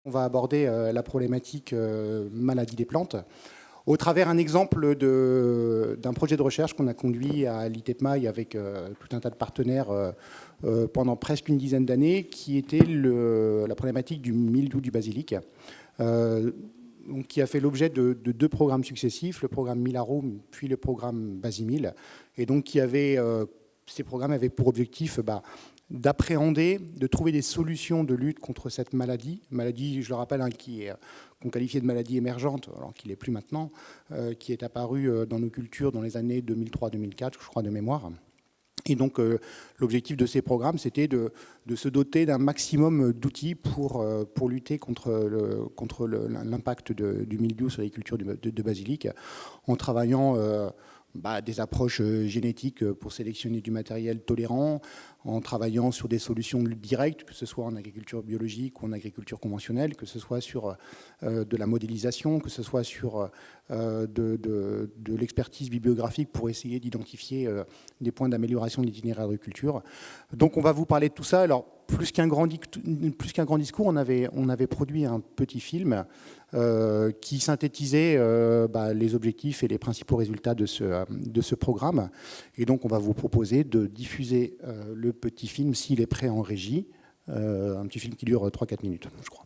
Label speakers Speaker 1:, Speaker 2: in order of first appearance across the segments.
Speaker 1: On va aborder la problématique maladie des plantes au travers un exemple d'un projet de recherche qu'on a conduit à l'ITEPMAI avec tout un tas de partenaires pendant presque une dizaine d'années, qui était la problématique du mildiou du basilic, donc, qui a fait l'objet de deux programmes successifs, le programme Milharum puis le programme Basimil, et donc ces programmes avaient pour objectif d'appréhender, de trouver des solutions de lutte contre cette maladie, je le rappelle, qu'on qualifiait de maladie émergente, alors qu'il n'est plus maintenant, qui est apparue dans nos cultures dans les années 2003-2004, je crois, de mémoire. Et donc, l'objectif de ces programmes, c'était de se doter d'un maximum d'outils pour lutter contre l'impact du mildiou sur les cultures de basilic, en travaillant des approches génétiques pour sélectionner du matériel tolérant, en travaillant sur des solutions directes, que ce soit en agriculture biologique ou en agriculture conventionnelle, que ce soit sur de la modélisation, que ce soit sur de l'expertise bibliographique pour essayer d'identifier des points d'amélioration de l'itinéraire de culture. Donc on va vous parler de tout ça. Alors, plus qu'un grand discours, on avait produit un petit film qui synthétisait les objectifs et les principaux résultats de ce programme. Et donc, on va vous proposer de diffuser le petit film, s'il est prêt en régie. Un petit film qui dure 3-4 minutes, je crois.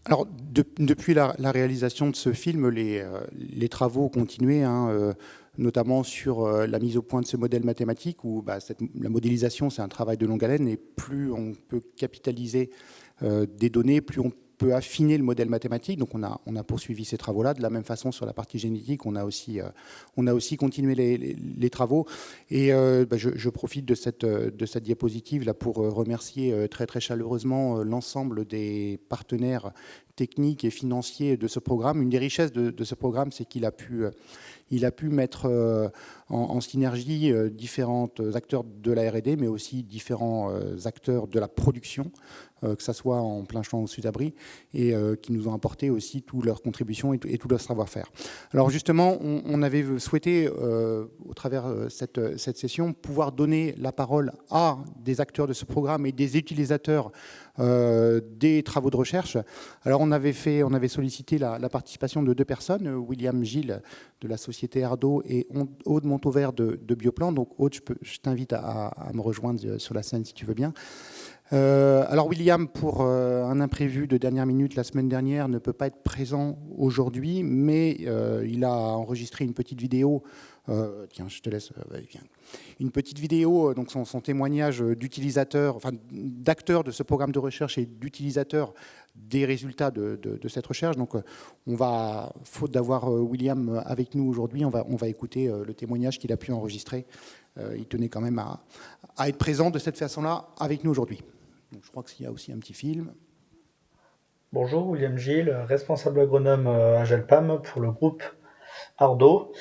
Speaker 1: Alors, depuis la réalisation de ce film, les travaux ont continué, hein, notamment sur la mise au point de ce modèle mathématique, où bah, la modélisation, c'est un travail de longue haleine, et plus on peut capitaliser des données, plus on peut affiner le modèle mathématique. Donc on a poursuivi ces travaux-là. De la même façon, sur la partie génétique, on a aussi continué les travaux. Et bah, je profite de cette diapositive là pour remercier très très chaleureusement l'ensemble des partenaires techniques et financiers de ce programme. Une des richesses de ce programme, c'est il a pu mettre en synergie différents acteurs de la R&D, mais aussi différents acteurs de la production, que ce soit en plein champ ou sud-abri, et qui nous ont apporté aussi toutes leurs contributions et tout leur savoir-faire. Alors justement, on avait souhaité, au travers cette session, pouvoir donner la parole à des acteurs de ce programme et des utilisateurs des travaux de recherche. Alors on avait sollicité la participation de deux personnes, William Gilles de la société Ardo et Aude Montauvert de Bioplan. Donc Aude, je t'invite à me rejoindre sur la scène si tu veux bien. Alors William, pour un imprévu de dernière minute la semaine dernière, ne peut pas être présent aujourd'hui, mais il a enregistré une petite vidéo. Tiens, je te laisse. Viens. Une petite vidéo, donc son témoignage d'utilisateurs, enfin d'acteurs de ce programme de recherche et d'utilisateurs des résultats de cette recherche. Donc on va, faute d'avoir William avec nous aujourd'hui, on va écouter le témoignage qu'il a pu enregistrer. Il tenait quand même à être présent de cette façon-là avec nous aujourd'hui. Donc, je crois qu'il y a aussi un petit film.
Speaker 2: Bonjour, William Gilles, responsable agronome à Gelpam pour le groupe Ardo.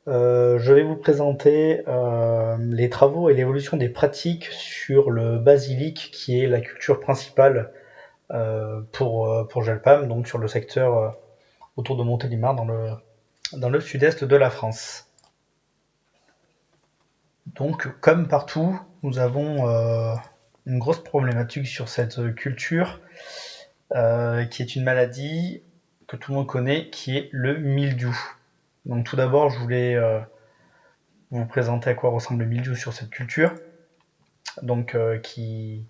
Speaker 2: Je vais vous présenter les travaux et l'évolution des pratiques sur le basilic, qui est la culture principale pour Gelpam, donc sur le secteur autour de Montélimar, dans le sud-est de la France. Donc, comme partout, nous avons une grosse problématique sur cette culture, qui est une maladie que tout le monde connaît, qui est le mildiou. Donc tout d'abord, je voulais vous présenter à quoi ressemble le mildiou sur cette culture, donc qui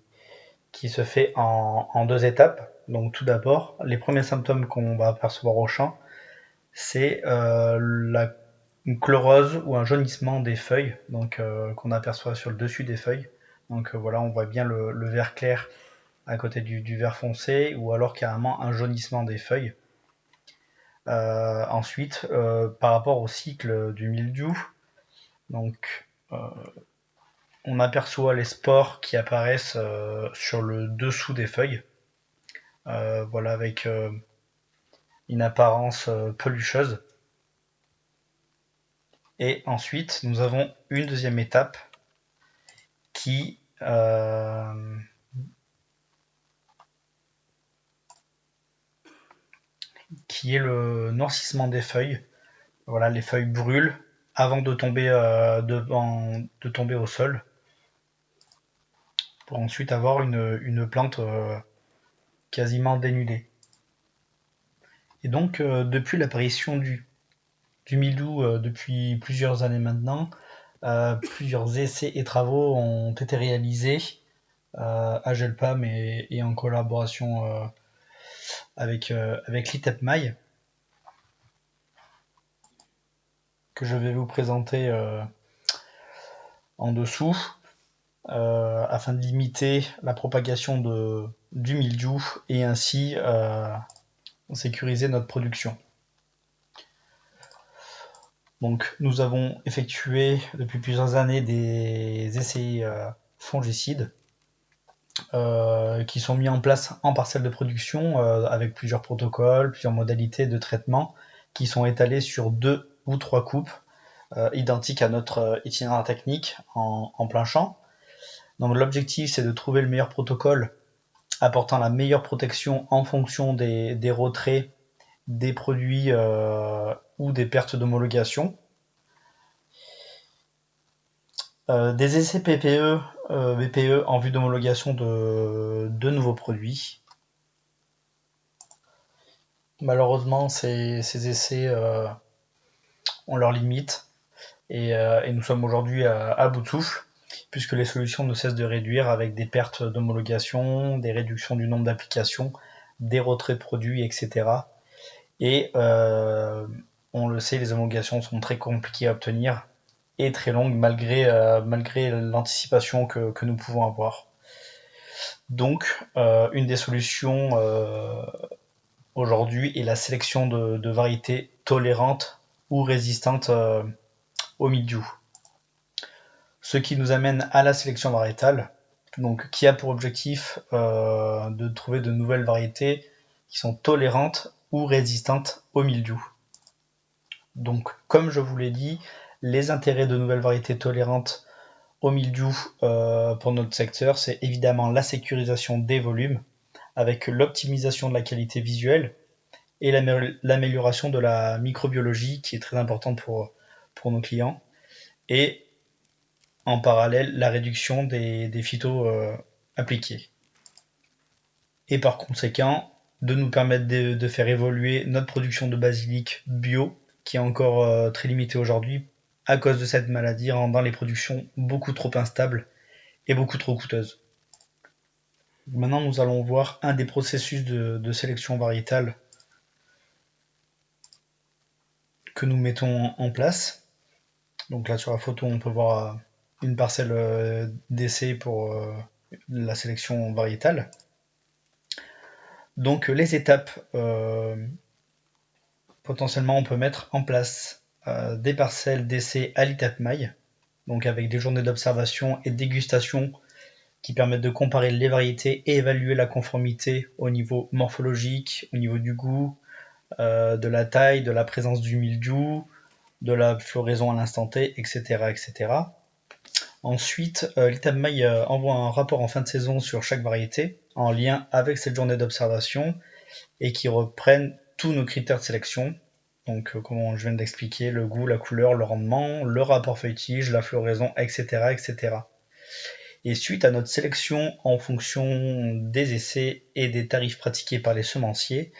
Speaker 2: se fait en deux étapes. Donc tout d'abord, les premiers symptômes qu'on va apercevoir au champ, c'est une chlorose ou un jaunissement des feuilles, donc qu'on aperçoit sur le dessus des feuilles. Donc voilà, on voit bien le vert clair à côté du vert foncé, ou alors carrément un jaunissement des feuilles. Ensuite, par rapport au cycle du mildiou, donc on aperçoit les spores qui apparaissent sur le dessous des feuilles, voilà, avec une apparence pelucheuse. Et ensuite, nous avons une deuxième étape qui est le noircissement des feuilles. Voilà, les feuilles brûlent avant de tomber, de tomber au sol, pour ensuite avoir une plante quasiment dénudée. Et donc, depuis l'apparition du mildiou, depuis plusieurs années maintenant, plusieurs essais et travaux ont été réalisés à Gelpam et en collaboration avec l'ITEPMAI, que je vais vous présenter en dessous, afin de limiter la propagation du mildiou et ainsi sécuriser notre production. Donc, nous avons effectué depuis plusieurs années des essais fongicides qui sont mis en place en parcelle de production avec plusieurs protocoles, plusieurs modalités de traitement qui sont étalés sur 2 ou 3 coupes identiques à notre itinéraire technique en plein champ. Donc, l'objectif, c'est de trouver le meilleur protocole apportant la meilleure protection en fonction des retraits des produits ou des pertes d'homologation. Des essais PPE, BPE en vue d'homologation de nouveaux produits. Malheureusement, ces essais ont leurs limites et nous sommes aujourd'hui à bout de souffle, puisque les solutions ne cessent de réduire avec des pertes d'homologation, des réductions du nombre d'applications, des retraits de produits, etc. Et on le sait, les homologations sont très compliquées à obtenir et très longues malgré l'anticipation que nous pouvons avoir. Donc, une des solutions aujourd'hui est la sélection de variétés tolérantes ou résistantes au mildiou. Ce qui nous amène à la sélection variétale, donc qui a pour objectif de trouver de nouvelles variétés qui sont tolérantes ou résistantes au mildiou. Donc, comme je vous l'ai dit, les intérêts de nouvelles variétés tolérantes au mildiou pour notre secteur, c'est évidemment la sécurisation des volumes, avec l'optimisation de la qualité visuelle et l'amélioration de la microbiologie, qui est très importante pour nos clients, et en parallèle la réduction des phytos appliqués. Et par conséquent, de nous permettre de faire évoluer notre production de basilic bio, qui est encore très limitée aujourd'hui à cause de cette maladie, rendant les productions beaucoup trop instables et beaucoup trop coûteuses. Maintenant, nous allons voir un des processus de sélection variétale que nous mettons en place. Donc là, sur la photo, on peut voir une parcelle d'essai pour la sélection variétale. Donc les étapes, potentiellement on peut mettre en place des parcelles d'essai à l'ITAPMAI, donc avec des journées d'observation et de dégustation qui permettent de comparer les variétés et évaluer la conformité au niveau morphologique, au niveau du goût, de la taille, de la présence du mildiou, de la floraison à l'instant T, etc. etc. Ensuite, l'ITAPMAI envoie un rapport en fin de saison sur chaque variété, en lien avec cette journée d'observation, et qui reprennent tous nos critères de sélection. Donc, comme je viens d'expliquer, le goût, la couleur, le rendement, le rapport feuille-tige, la floraison, etc., etc. Et suite à notre sélection en fonction des essais et des tarifs pratiqués par les semenciers,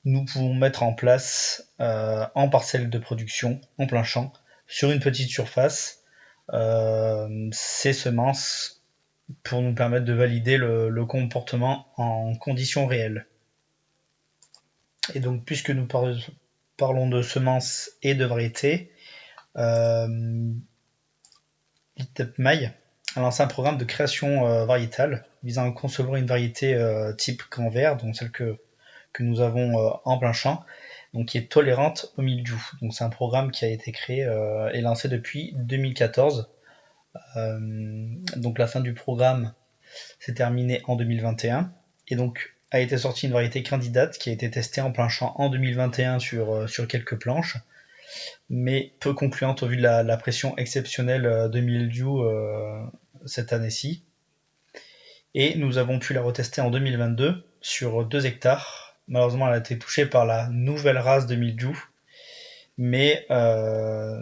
Speaker 2: nous pouvons mettre en place en parcelle de production, en plein champ, sur une petite surface, ces semences pour nous permettre de valider le comportement en conditions réelles. Et donc, puisque nous parlons de semences et de variétés, l'ITAPMAI a lancé un programme de création variétale visant à concevoir une variété type camp vert, donc celle que nous avons en plein champ, donc qui est tolérante au mildiou. Donc c'est un programme qui a été créé et lancé depuis 2014. Donc la fin du programme s'est terminée en 2021 et donc a été sortie une variété candidate qui a été testée en plein champ en 2021 sur quelques planches, mais peu concluante au vu de la pression exceptionnelle de mildiou cette année-ci. Et nous avons pu la retester en 2022 sur 2 hectares. Malheureusement, elle a été touchée par la nouvelle race de mildiou, mais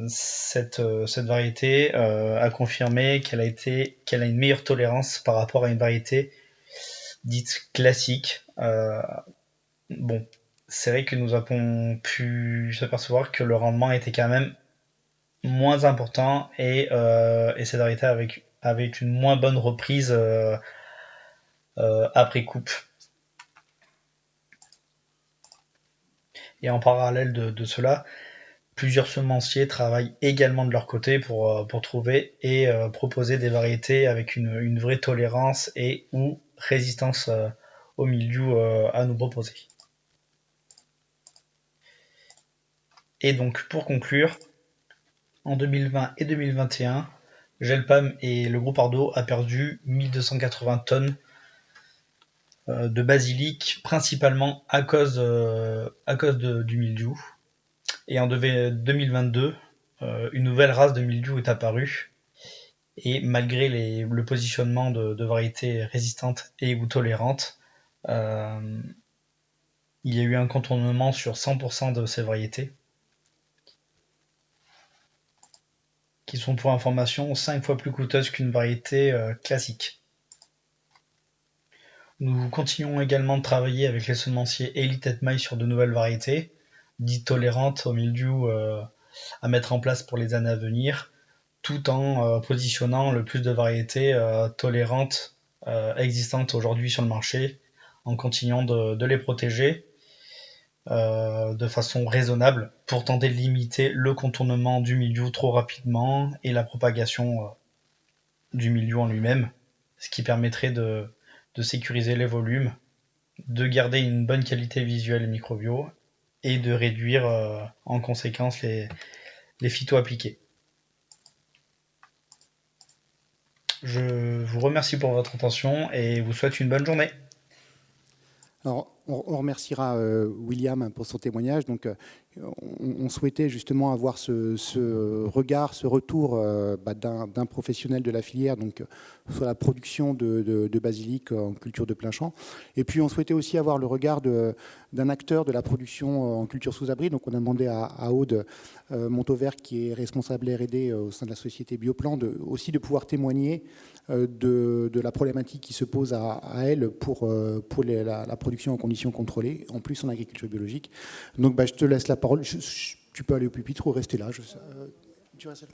Speaker 2: cette variété a confirmé qu'elle a une meilleure tolérance par rapport à une variété dite classique. Bon, c'est vrai que nous avons pu s'apercevoir que le rendement était quand même moins important et cette variété avait une moins bonne reprise après coupe. Et en parallèle de cela, plusieurs semenciers travaillent également de leur côté pour trouver et proposer des variétés avec une vraie tolérance et ou résistance au mildiou à nous proposer. Et donc pour conclure, en 2020 et 2021, Gelpam et le groupe Ardo a perdu 1280 tonnes de basilic, principalement à cause du mildiou. Et en 2022, une nouvelle race de mildiou est apparue. Et malgré le positionnement de variétés résistantes et ou tolérantes, il y a eu un contournement sur 100% de ces variétés, qui sont pour information 5 fois plus coûteuses qu'une variété classique. Nous continuons également de travailler avec les semenciers et l'ITAPMAI sur de nouvelles variétés, dites tolérantes au mildiou à mettre en place pour les années à venir, tout en positionnant le plus de variétés tolérantes existantes aujourd'hui sur le marché, en continuant de les protéger de façon raisonnable pour tenter de limiter le contournement du mildiou trop rapidement et la propagation du mildiou en lui-même, ce qui permettrait de sécuriser les volumes, de garder une bonne qualité visuelle et microbio et de réduire en conséquence les phytos appliqués. Je vous remercie pour votre attention et vous souhaite une bonne journée.
Speaker 1: Alors, on remerciera William pour son témoignage. Donc, on souhaitait justement avoir ce regard, ce retour d'un professionnel de la filière donc, sur la production de basilic en culture de plein champ. Et puis, on souhaitait aussi avoir le regard d'un acteur de la production en culture sous abri. Donc, on a demandé à Aude Montauvert, qui est responsable R&D au sein de la société Bioplan, aussi de pouvoir témoigner de la problématique qui se pose à elle pour la production en conditions contrôlées, en plus en agriculture biologique. Donc je te laisse la parole. Tu peux aller au pupitre ou rester là. Tu restes là.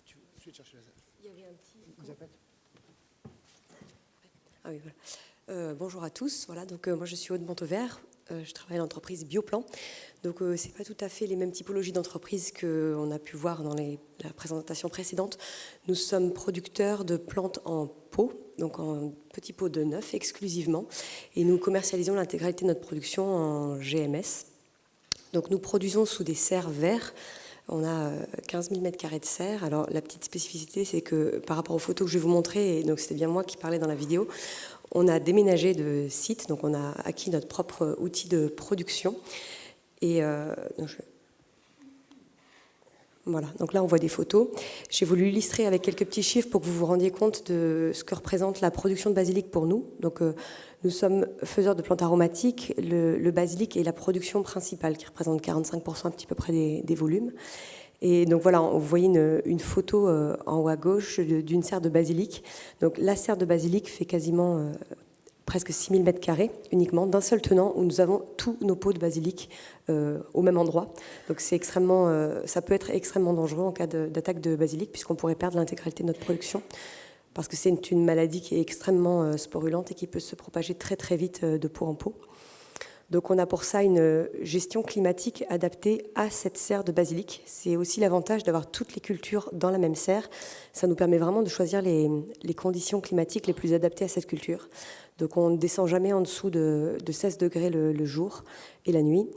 Speaker 1: Je vais te chercher la salle.
Speaker 3: Il y avait un petit... Ah oui, voilà. Bonjour à tous. Voilà, donc, moi, je suis Aude Montauvert. Je travaille à l'entreprise Bioplan. Donc, ce n'est pas tout à fait les mêmes typologies d'entreprises qu'on a pu voir dans la présentation précédente. Nous sommes producteurs de plantes en pot, donc en petits pots de neuf exclusivement. Et nous commercialisons l'intégralité de notre production en GMS. Donc, nous produisons sous des serres verts. On a 15 000 m² de serre. Alors, la petite spécificité, c'est que par rapport aux photos que je vais vous montrer, et donc c'était bien moi qui parlais dans la vidéo, on a déménagé de site, donc on a acquis notre propre outil de production. Et voilà, donc là on voit des photos. J'ai voulu illustrer avec quelques petits chiffres pour que vous vous rendiez compte de ce que représente la production de basilic pour nous. Donc nous sommes faiseurs de plantes aromatiques. Le basilic est la production principale qui représente 45% un petit peu près des volumes. Et donc voilà, vous voyez une photo en haut à gauche d'une serre de basilic. Donc la serre de basilic fait quasiment presque 6000 m² uniquement d'un seul tenant où nous avons tous nos pots de basilic au même endroit. Donc c'est extrêmement, ça peut être extrêmement dangereux en cas d'attaque de basilic puisqu'on pourrait perdre l'intégralité de notre production parce que c'est une maladie qui est extrêmement sporulente et qui peut se propager très très vite de pot en pot. Donc on a pour ça une gestion climatique adaptée à cette serre de basilic. C'est aussi l'avantage d'avoir toutes les cultures dans la même serre. Ça nous permet vraiment de choisir les conditions climatiques les plus adaptées à cette culture. Donc on ne descend jamais en dessous de 16 degrés le jour et la nuit.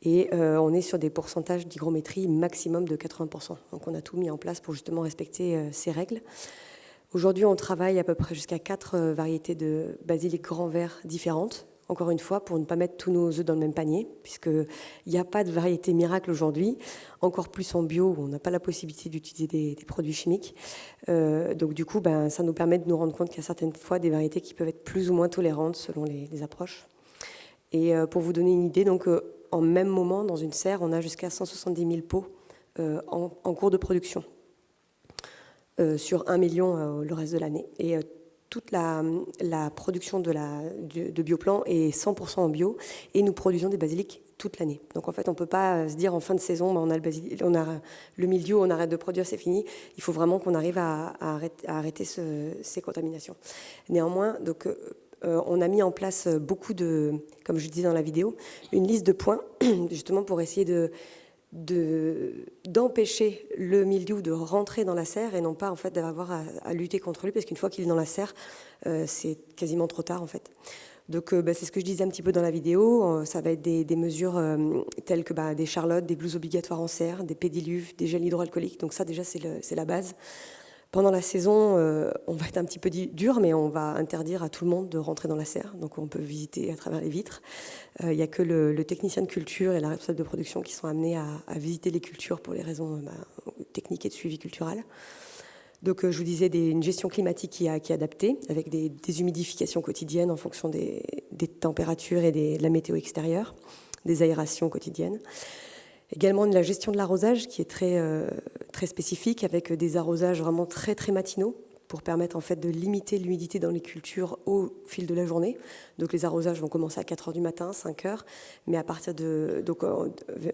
Speaker 3: Et on est sur des pourcentages d'hygrométrie maximum de 80%. Donc on a tout mis en place pour justement respecter ces règles. Aujourd'hui, on travaille à peu près jusqu'à 4 variétés de basilic grand vert différentes. Encore une fois, pour ne pas mettre tous nos œufs dans le même panier, puisqu'il n'y a pas de variété miracle aujourd'hui, encore plus en bio, où on n'a pas la possibilité d'utiliser des produits chimiques. Donc du coup, ça nous permet de nous rendre compte qu'il y a certaines fois des variétés qui peuvent être plus ou moins tolérantes selon les approches. Et pour vous donner une idée, donc, en même moment, dans une serre, on a jusqu'à 170 000 pots en cours de production, sur 1 million le reste de l'année. Et toute la production de Bioplan est 100% en bio et nous produisons des basilics toute l'année. Donc en fait, on ne peut pas se dire en fin de saison, on a le mildiou, on arrête de produire, c'est fini. Il faut vraiment qu'on arrive à arrêter ces contaminations. Néanmoins, donc, on a mis en place beaucoup de, comme je disais dans la vidéo, une liste de points, justement pour essayer d'empêcher le mildiou de rentrer dans la serre et non pas en fait d'avoir à lutter contre lui parce qu'une fois qu'il est dans la serre, c'est quasiment trop tard en fait. Donc c'est ce que je disais un petit peu dans la vidéo, ça va être des mesures telles que des charlottes, des blouses obligatoires en serre, des pédiluves, des gels hydroalcooliques, donc ça déjà c'est la base. Pendant la saison, on va être un petit peu dur, mais on va interdire à tout le monde de rentrer dans la serre. Donc on peut visiter à travers les vitres. Il n'y a que le technicien de culture et la responsable de production qui sont amenés à visiter les cultures pour les raisons techniques et de suivi culturel. Donc je vous disais une gestion climatique qui est adaptée, avec des humidifications quotidiennes en fonction des températures et de la météo extérieure, des aérations quotidiennes. Également de la gestion de l'arrosage qui est très spécifique avec des arrosages vraiment très très matinaux pour permettre en fait de limiter l'humidité dans les cultures au fil de la journée. Donc les arrosages vont commencer à 4h du matin, 5h, mais à partir de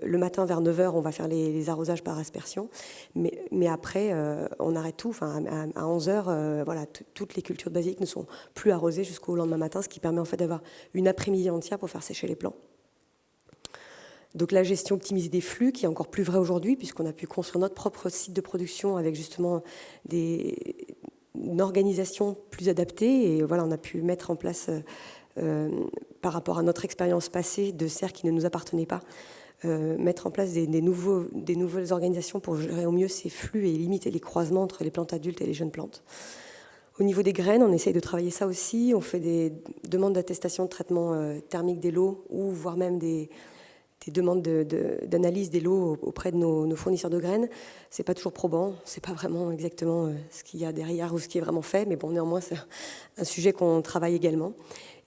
Speaker 3: le matin vers 9h, on va faire les arrosages par aspersion, mais après on arrête tout. Enfin à 11h, voilà, toutes les cultures de basilic ne sont plus arrosées jusqu'au lendemain matin, ce qui permet en fait d'avoir une après-midi entière pour faire sécher les plants. Donc la gestion optimisée des flux, qui est encore plus vrai aujourd'hui, puisqu'on a pu construire notre propre site de production avec justement une organisation plus adaptée. Et voilà, on a pu mettre en place, par rapport à notre expérience passée de serres qui ne nous appartenaient pas, mettre en place des nouvelles organisations pour gérer au mieux ces flux et limiter les croisements entre les plantes adultes et les jeunes plantes. Au niveau des graines, on essaye de travailler ça aussi. On fait des demandes d'attestation de traitement thermique des lots, ou voire même des demandes d'analyse des lots auprès de nos fournisseurs de graines. C'est pas toujours probant, c'est pas vraiment exactement ce qu'il y a derrière ou ce qui est vraiment fait, mais bon, néanmoins, c'est un sujet qu'on travaille également.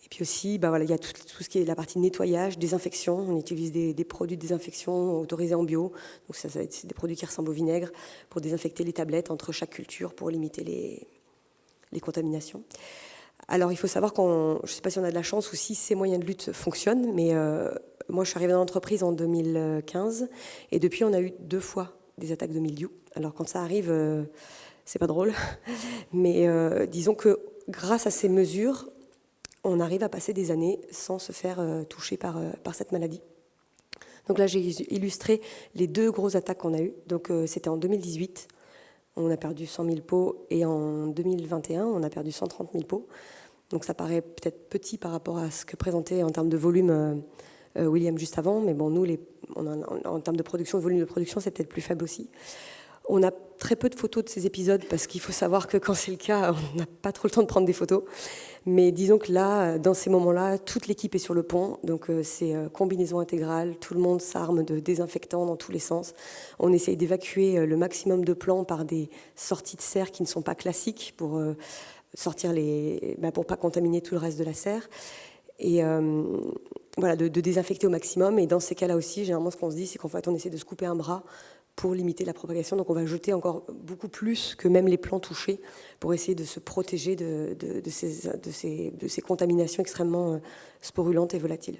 Speaker 3: Et puis aussi, voilà, il y a tout ce qui est la partie nettoyage, désinfection. On utilise des produits de désinfection autorisés en bio. Donc ça va être des produits qui ressemblent au vinaigre pour désinfecter les tablettes entre chaque culture pour limiter les contaminations. Alors, il faut savoir je ne sais pas si on a de la chance ou si ces moyens de lutte fonctionnent, mais moi, je suis arrivée dans l'entreprise en 2015, et depuis, on a eu 2 fois des attaques de mildiou. Alors, quand ça arrive, c'est pas drôle, mais disons que grâce à ces mesures, on arrive à passer des années sans se faire toucher par cette maladie. Donc là, j'ai illustré les 2 grosses attaques qu'on a eues. Donc, c'était en 2018. On a perdu 100 000 pots, et en 2021, on a perdu 130 000 pots. Donc ça paraît peut-être petit par rapport à ce que présentait en termes de volume William juste avant, mais bon, nous, en termes de production, de volume de production, c'est peut-être plus faible aussi. On a très peu de photos de ces épisodes, parce qu'il faut savoir que quand c'est le cas, on n'a pas trop le temps de prendre des photos. Mais disons que là, dans ces moments-là, toute l'équipe est sur le pont, donc c'est combinaison intégrale, tout le monde s'arme de désinfectants dans tous les sens. On essaye d'évacuer le maximum de plants par des sorties de serre qui ne sont pas classiques pour sortir pour pas contaminer tout le reste de la serre. Et voilà, de désinfecter au maximum. Et dans ces cas-là aussi, généralement, ce qu'on se dit, c'est qu'en fait, on essaie de se couper un bras pour limiter la propagation. Donc on va jeter encore beaucoup plus que même les plants touchés pour essayer de se protéger de ces contaminations extrêmement sporulentes et volatiles.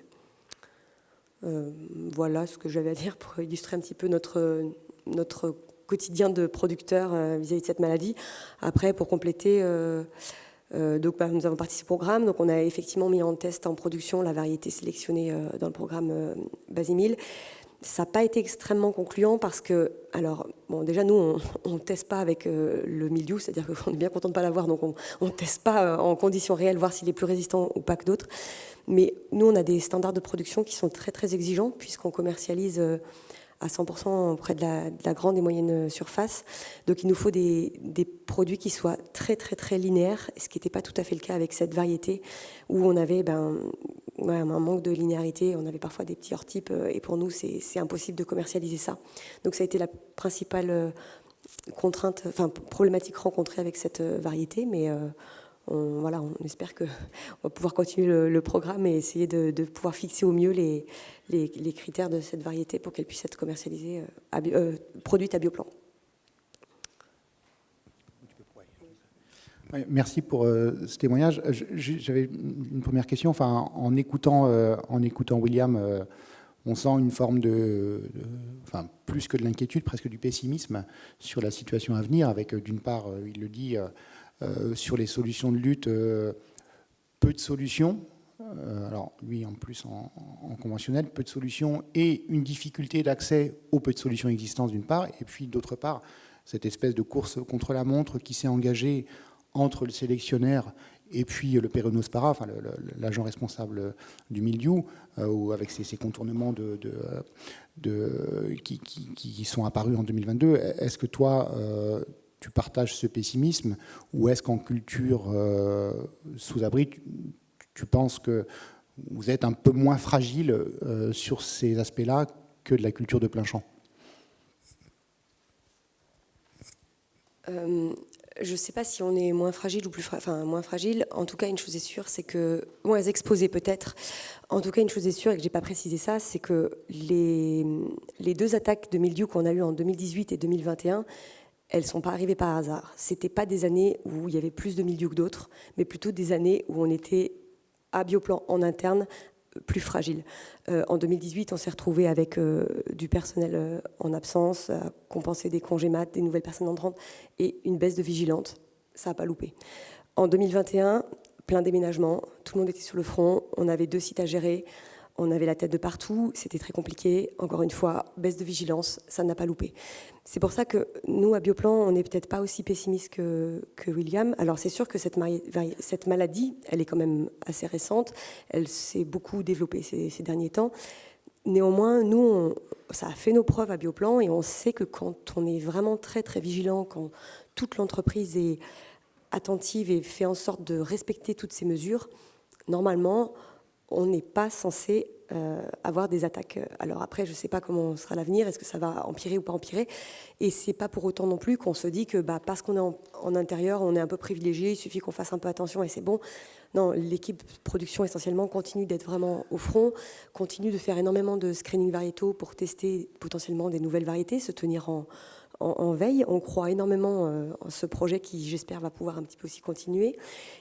Speaker 3: Voilà ce que j'avais à dire pour illustrer un petit peu notre quotidien de producteur vis-à-vis de cette maladie. Après, pour compléter, nous avons participé au programme. Donc on a effectivement mis en test en production la variété sélectionnée dans le programme Basimil. Ça n'a pas été extrêmement concluant parce que, alors, bon, déjà, nous, on ne teste pas avec le mildiou, c'est-à-dire qu'on est bien content de ne pas l'avoir, donc on ne teste pas en conditions réelles, voir s'il est plus résistant ou pas que d'autres. Mais nous, on a des standards de production qui sont très, très exigeants, puisqu'on commercialise à 100% auprès de la grande et moyenne surface. Donc, il nous faut des produits qui soient très, très, très linéaires, ce qui n'était pas tout à fait le cas avec cette variété, où on avait un manque de linéarité. On avait parfois des petits hors-types, et pour nous, c'est impossible de commercialiser ça. Donc, ça a été la principale problématique rencontrée avec cette variété, mais on espère qu'on va pouvoir continuer le programme et essayer de pouvoir fixer au mieux les critères de cette variété pour qu'elle puisse être commercialisée, produite à Bioplan.
Speaker 1: Merci pour ce témoignage. J'avais une première question. Enfin, en écoutant William, on sent une forme plus que de l'inquiétude, presque du pessimisme sur la situation à venir, avec d'une part, il le dit, sur les solutions de lutte, peu de solutions. Alors lui, en plus, en conventionnel, peu de solutions et une difficulté d'accès aux peu de solutions existantes, d'une part, et puis d'autre part, cette espèce de course contre la montre qui s'est engagée entre le sélectionnaire et puis le Peronospora, enfin l'agent responsable du mildiou, avec ces contournements qui sont apparus en 2022. Est-ce que toi, tu partages ce pessimisme, ou est-ce qu'en culture sous abri, tu penses que vous êtes un peu moins fragile sur ces aspects-là que de la culture de plein champ?
Speaker 3: Je ne sais pas si on est moins fragile ou moins fragile. En tout cas, une chose est sûre, c'est que moins exposé peut-être. En tout cas, une chose est sûre, et que j'ai pas précisé ça, c'est que les 2 attaques de mildiou qu'on a eues en 2018 et 2021 elles ne sont pas arrivées par hasard. Ce n'étaient pas des années où il y avait plus de mildiou que d'autres, mais plutôt des années où on était à Bioplan en interne plus fragile. En 2018, on s'est retrouvé avec du personnel en absence, à compenser des congés mat, des nouvelles personnes entrantes et une baisse de vigilante. Ça n'a pas loupé. En 2021, plein déménagement, tout le monde était sur le front, on avait 2 sites à gérer, on avait la tête de partout, c'était très compliqué. Encore une fois, baisse de vigilance, ça n'a pas loupé. C'est pour ça que nous, à Bioplan, on n'est peut-être pas aussi pessimiste que William. Alors c'est sûr que cette maladie, elle est quand même assez récente, elle s'est beaucoup développée ces derniers temps. Néanmoins, nous, ça a fait nos preuves à Bioplan et on sait que quand on est vraiment très très vigilant, quand toute l'entreprise est attentive et fait en sorte de respecter toutes ces mesures, normalement, on n'est pas censé avoir des attaques. Alors après, je ne sais pas comment sera l'avenir, est-ce que ça va empirer ou pas empirer. Et ce n'est pas pour autant non plus qu'on se dit que parce qu'on est en intérieur, on est un peu privilégié, il suffit qu'on fasse un peu attention et c'est bon. Non, l'équipe production essentiellement continue d'être vraiment au front, continue de faire énormément de screening variétaux pour tester potentiellement des nouvelles variétés, se tenir en veille. On croit énormément en ce projet qui, j'espère, va pouvoir un petit peu aussi continuer.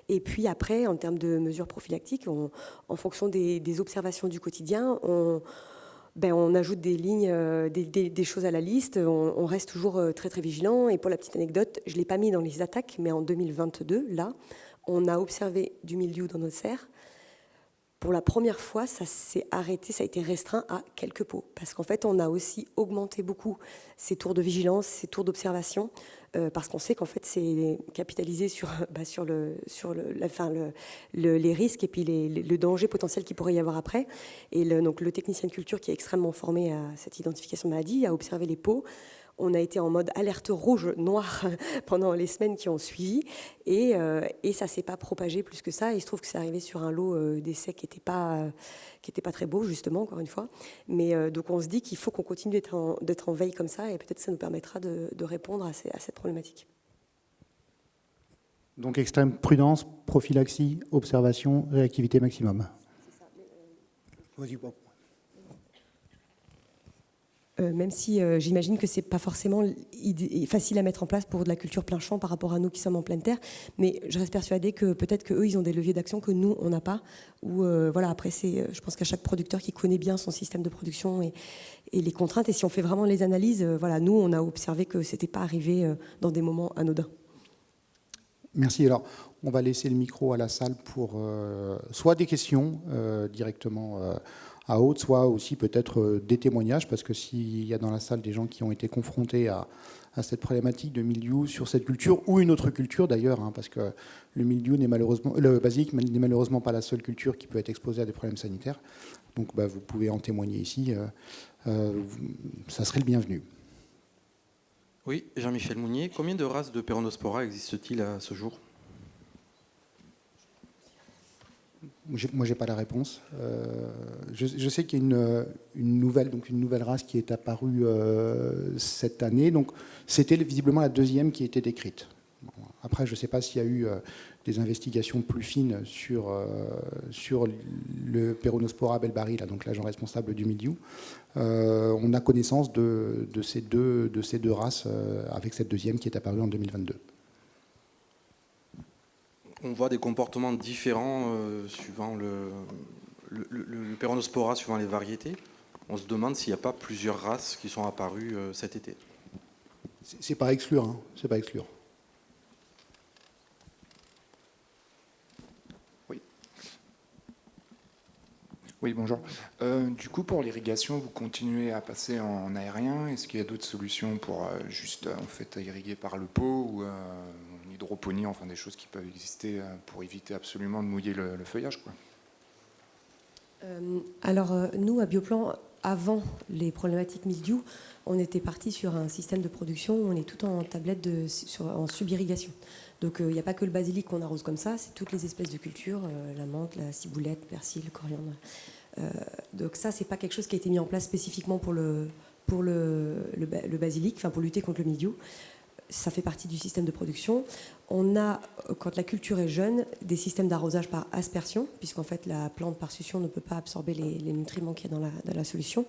Speaker 3: Et puis après, en termes de mesures prophylactiques, en fonction des observations du quotidien, on ajoute des lignes, des choses à la liste. On reste toujours très, très vigilant. Et pour la petite anecdote, je ne l'ai pas mis dans les attaques, mais en 2022, là, on a observé du mildiou dans nos serres. Pour la première fois, ça s'est arrêté, ça a été restreint à quelques pots. Parce qu'en fait, on a aussi augmenté beaucoup ces tours de vigilance, ces tours d'observation, parce qu'on sait qu'en fait, c'est capitalisé sur les risques et puis le danger potentiel qu'il pourrait y avoir après. Et donc, le technicien de culture qui est extrêmement formé à cette identification de maladie a observé les pots. On a été en mode alerte rouge, noir pendant les semaines qui ont suivi et ça ne s'est pas propagé plus que ça. Et il se trouve que c'est arrivé sur un lot d'essais qui n'était pas très beau, justement, encore une fois. Mais donc on se dit qu'il faut qu'on continue d'être en veille comme ça et peut-être ça nous permettra de répondre à cette problématique.
Speaker 1: Donc extrême prudence, prophylaxie, observation, réactivité maximum.
Speaker 3: C'est ça.
Speaker 1: Vas-y, bon.
Speaker 3: Même si j'imagine que ce n'est pas forcément facile à mettre en place pour de la culture plein champ par rapport à nous qui sommes en pleine terre, mais je reste persuadée que peut-être qu'eux, ils ont des leviers d'action que nous, on n'a pas. Ou voilà, après, je pense qu'à chaque producteur qui connaît bien son système de production et les contraintes, et si on fait vraiment les analyses, voilà, nous, on a observé que ce n'était pas arrivé dans des moments anodins.
Speaker 1: Merci. Alors, on va laisser le micro à la salle pour soit des questions directement à haute, soit aussi peut-être des témoignages, parce que s'il y a dans la salle des gens qui ont été confrontés à cette problématique de mildiou sur cette culture, ou une autre culture d'ailleurs, parce que le mildiou le basilic n'est malheureusement pas la seule culture qui peut être exposée à des problèmes sanitaires. Donc vous pouvez en témoigner ici, ça serait le bienvenu.
Speaker 4: Oui, Jean-Michel Mounier, combien de races de Peronospora existent-ils à ce jour ?
Speaker 1: Moi, j'ai pas la réponse. Je sais qu'il y a une nouvelle race qui est apparue cette année. Donc, c'était visiblement la deuxième qui était décrite. Bon, après, je ne sais pas s'il y a eu des investigations plus fines sur le Peronospora belbari, donc l'agent responsable du mildiou. On a connaissance de ces deux races avec cette deuxième qui est apparue en 2022.
Speaker 4: On voit des comportements différents suivant le Peronospora, suivant les variétés. On se demande s'il n'y a pas plusieurs races qui sont apparues cet été.
Speaker 1: C'est pas à exclure, c'est pas à exclure.
Speaker 5: Oui, bonjour. Du coup, pour l'irrigation, vous continuez à passer en aérien. Est-ce qu'il y a d'autres solutions pour juste irriguer par le pot ou en hydroponie, enfin des choses qui peuvent exister pour éviter absolument de mouiller le feuillage, quoi.
Speaker 3: Alors, nous, à Bioplan, avant les problématiques mildiou, on était parti sur un système de production où on est tout en tablette en sub-irrigation. Donc, il n'y a pas que le basilic qu'on arrose comme ça, c'est toutes les espèces de cultures, la menthe, la ciboulette, le persil, le coriandre. Donc ça, c'est pas quelque chose qui a été mis en place spécifiquement pour le basilic, enfin pour lutter contre le mildiou. Ça fait partie du système de production. On a, quand la culture est jeune, des systèmes d'arrosage par aspersion, puisqu'en fait la plante par succion ne peut pas absorber les nutriments qu'il y a dans la solution.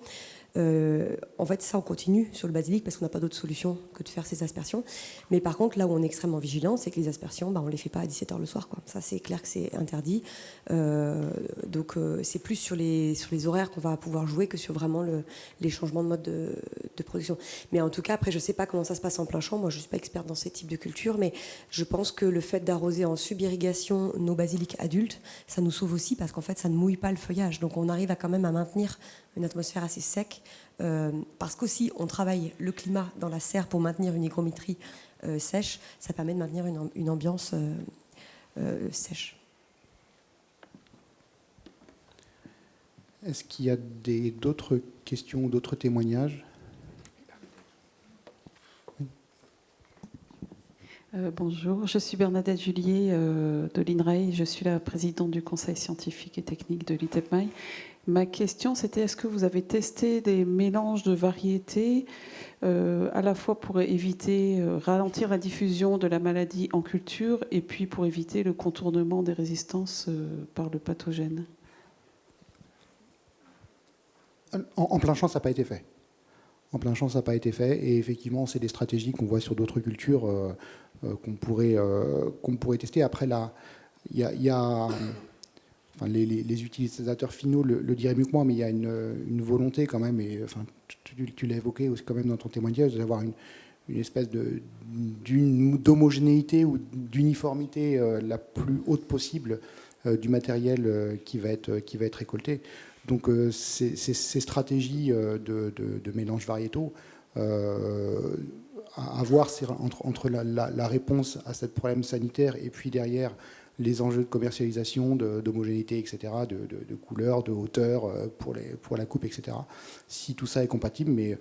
Speaker 3: En fait, ça, on continue sur le basilic parce qu'on n'a pas d'autre solution que de faire ces aspersions. Mais par contre, là où on est extrêmement vigilant, c'est que les aspersions, on ne les fait pas à 17h le soir, quoi. Ça, c'est clair que c'est interdit. Donc, c'est plus sur les horaires qu'on va pouvoir jouer que sur vraiment les changements de mode de production. Mais en tout cas, après, je ne sais pas comment ça se passe en plein champ. Moi, je ne suis pas experte dans ces types de cultures, mais je pense que le fait d'arroser en sub-irrigation nos basiliques adultes, ça nous sauve aussi parce qu'en fait, ça ne mouille pas le feuillage. Donc, on arrive quand même à maintenir une atmosphère assez sec, parce qu'aussi on travaille le climat dans la serre pour maintenir une hygrométrie sèche. Ça permet de maintenir une ambiance sèche.
Speaker 1: Est-ce qu'il y a d'autres questions ou d'autres témoignages?
Speaker 6: Bonjour, je suis Bernadette Julier de l'INRAE, je suis la présidente du conseil scientifique et technique de l'ITEPMAI. Ma question, c'était est-ce que vous avez testé des mélanges de variétés à la fois pour éviter, ralentir la diffusion de la maladie en culture et puis pour éviter le contournement des résistances par le pathogène?
Speaker 1: En plein champ, ça n'a pas été fait. En plein champ, ça n'a pas été fait. Et effectivement, c'est des stratégies qu'on voit sur d'autres cultures qu'on pourrait tester. Après, là, il y a enfin, les utilisateurs finaux le diraient mieux que moi, mais il y a une volonté quand même, et enfin, tu l'as évoqué aussi quand même dans ton témoignage, d'avoir une espèce d'homogénéité ou d'uniformité la plus haute possible du matériel qui va être récolté. Donc ces stratégies de mélange variétaux, à voir entre la réponse à ce problème sanitaire et puis derrière les enjeux de commercialisation, d'homogénéité, etc., de couleur, de hauteur pour la coupe, etc. Si tout ça est compatible, mais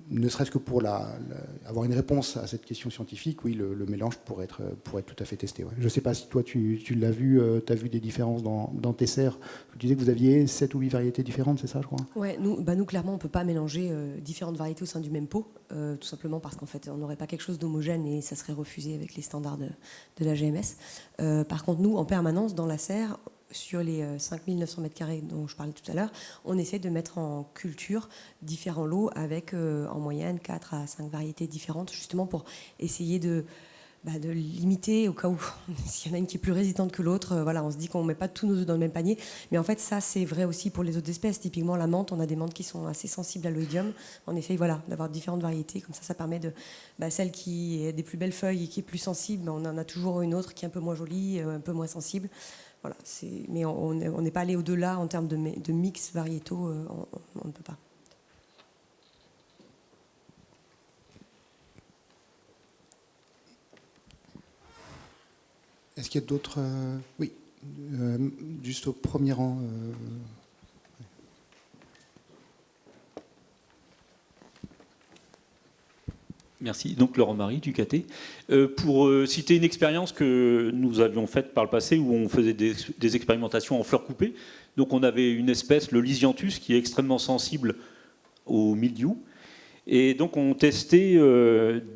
Speaker 1: ne serait-ce que pour avoir une réponse à cette question scientifique, oui, le mélange pourrait être tout à fait testé. Ouais. Je ne sais pas si toi, tu l'as vu, tu as vu des différences dans tes serres. Tu disais que vous aviez 7 ou 8 variétés différentes, c'est ça, je crois? Oui,
Speaker 3: nous, clairement, on ne peut pas mélanger différentes variétés au sein du même pot, tout simplement parce qu'en fait, on n'aurait pas quelque chose d'homogène et ça serait refusé avec les standards de la GMS. Par contre, nous, en permanence, dans la serre, sur les 5900 m² dont je parlais tout à l'heure, on essaie de mettre en culture différents lots avec en moyenne 4 à 5 variétés différentes, justement pour essayer de limiter au cas où s'il y en a une qui est plus résistante que l'autre. Voilà, on se dit qu'on ne met pas tous nos œufs dans le même panier. Mais en fait, ça, c'est vrai aussi pour les autres espèces. Typiquement, la menthe, on a des menthes qui sont assez sensibles à l'oïdium. On essaye d'avoir différentes variétés. Comme ça permet de celle qui a des plus belles feuilles et qui est plus sensible, on en a toujours une autre qui est un peu moins jolie, un peu moins sensible. Voilà, mais on n'est pas allé au-delà en termes de mix variétaux, on ne peut pas.
Speaker 1: Est-ce qu'il y a d'autres... Oui, juste au premier rang.
Speaker 7: Merci. Donc Laurent Marie du KT. Pour citer une expérience que nous avions faite par le passé où on faisait des expérimentations en fleurs coupées. Donc on avait une espèce, le Lysianthus, qui est extrêmement sensible au mildiou. Et donc on testait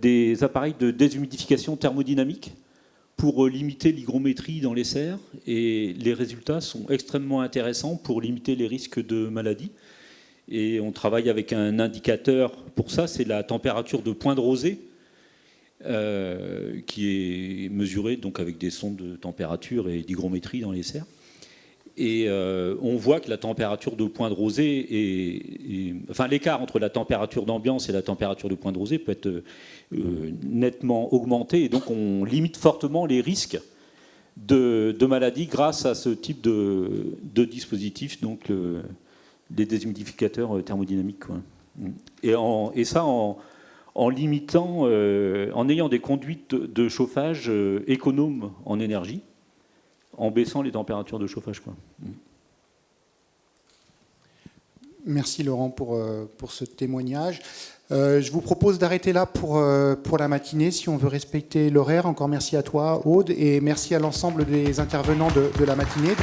Speaker 7: des appareils de déshumidification thermodynamique pour limiter l'hygrométrie dans les serres. Et les résultats sont extrêmement intéressants pour limiter les risques de maladies. Et on travaille avec un indicateur pour ça, c'est la température de point de rosée qui est mesurée donc avec des sondes de température et d'hygrométrie dans les serres. Et on voit que la température de point de rosée enfin l'écart entre la température d'ambiance et la température de point de rosée peut être nettement augmenté. Et donc on limite fortement les risques de maladies grâce à ce type de dispositif. Donc des déshumidificateurs thermodynamiques, quoi. Et ça en limitant, en ayant des conduites de chauffage économes en énergie, en baissant les températures de chauffage, quoi.
Speaker 1: Merci Laurent pour ce témoignage. Je vous propose d'arrêter là pour la matinée, si on veut respecter l'horaire. Encore merci à toi, Aude, et merci à l'ensemble des intervenants de la matinée.